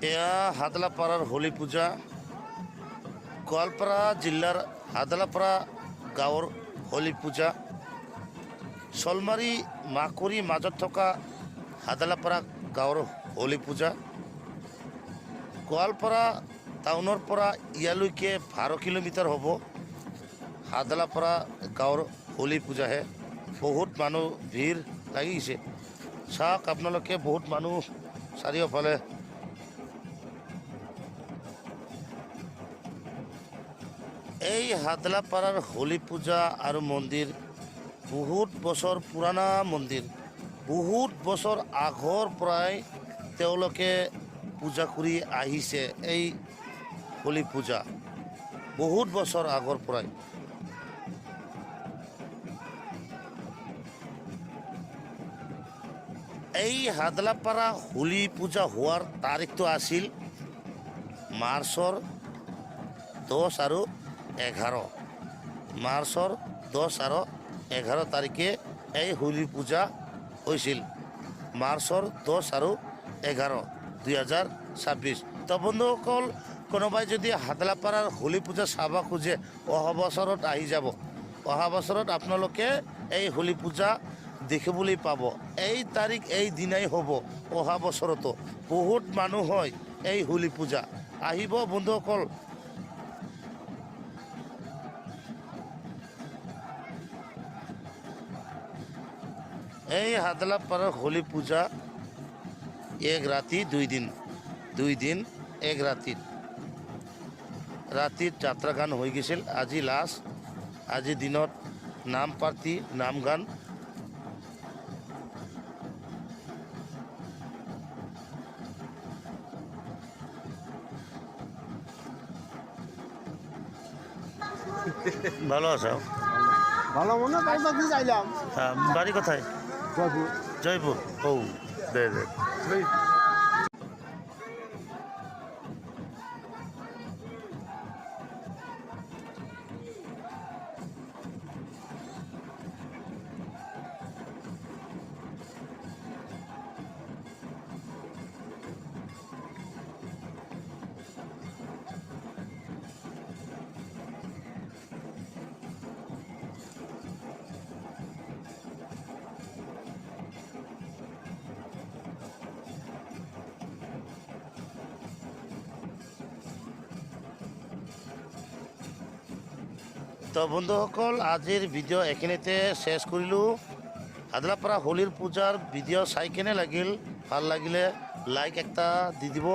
এয়া হাদলাপাড়াৰ হোলি পূজা গোৱালপাৰা জিলাৰ হাদলাপাড়া গাঁৱৰ হোলি পূজা শলমাৰী মাকুৰী মাজত থকা হাদলাপাড়া গাঁৱৰ হোলি পূজা গোৱালপাৰা টাউনৰ পৰা ইয়ালৈকে 12 কিলোমিটাৰ হ'ব হাদলাপাড়া গাঁৱৰ হোলি পূজাহে বহুত মানুহ ভিৰ লাগিছে চাওক আপোনালোকে বহুত মানুহ চাৰিওফালে এই হাদলাপাড়াৰ হোলি পূজা আৰু মন্দিৰ বহুত বছৰ পুৰণা মন্দিৰ বহুত বছৰ আগৰ পৰাই তেওঁলোকে পূজা কৰি আহিছে এই হোলি পূজা বহুত বছৰ আগৰ পৰাই এই হাদলাপাড়া হোলি পূজা হোৱাৰ তাৰিখটো আছিল মাৰ্চৰ 10 আৰু 11 মাৰ্চৰ 10 আৰু 11 তাৰিখে এই হোলি পূজা হৈছিল মাৰ্চৰ 10 আৰু 11 2026 তো বন্ধুসকল কোনোবাই যদি হাদলাপাড়াৰ হোলি পূজা চাব খোজে অহা বছৰত আহি যাব অহা বছৰত আপোনালোকে এই হোলি পূজা দেখিবলৈ পাব এই তাৰিখ এই দিনাই হ'ব অহা বছৰতো বহুত মানুহ হয় এই হোলি পূজা আহিব বন্ধুসকল এই হাদলাপাড়ার হোলি পূজা এক রাতি 2 দিন এক রাতির যাত্রা গান হয়ে গেছিল আজি লাস্ট আজি দিনত নাম পার্টি নাম গান ভালো আছো ভালো মনে কাজটা দিয়ে যাইলাম বাড়ি কোথায় জয়পুর জয়পুর ও দে তো বন্ধুসকল আজিৰ ভিডিঅ' এইখিনিতে শেষ কৰিলোঁ হাদলাপাড়া হোলিৰ পূজাৰ ভিডিঅ' চাই কেনে লাগিল ভাল লাগিলে লাইক একটা দি দিব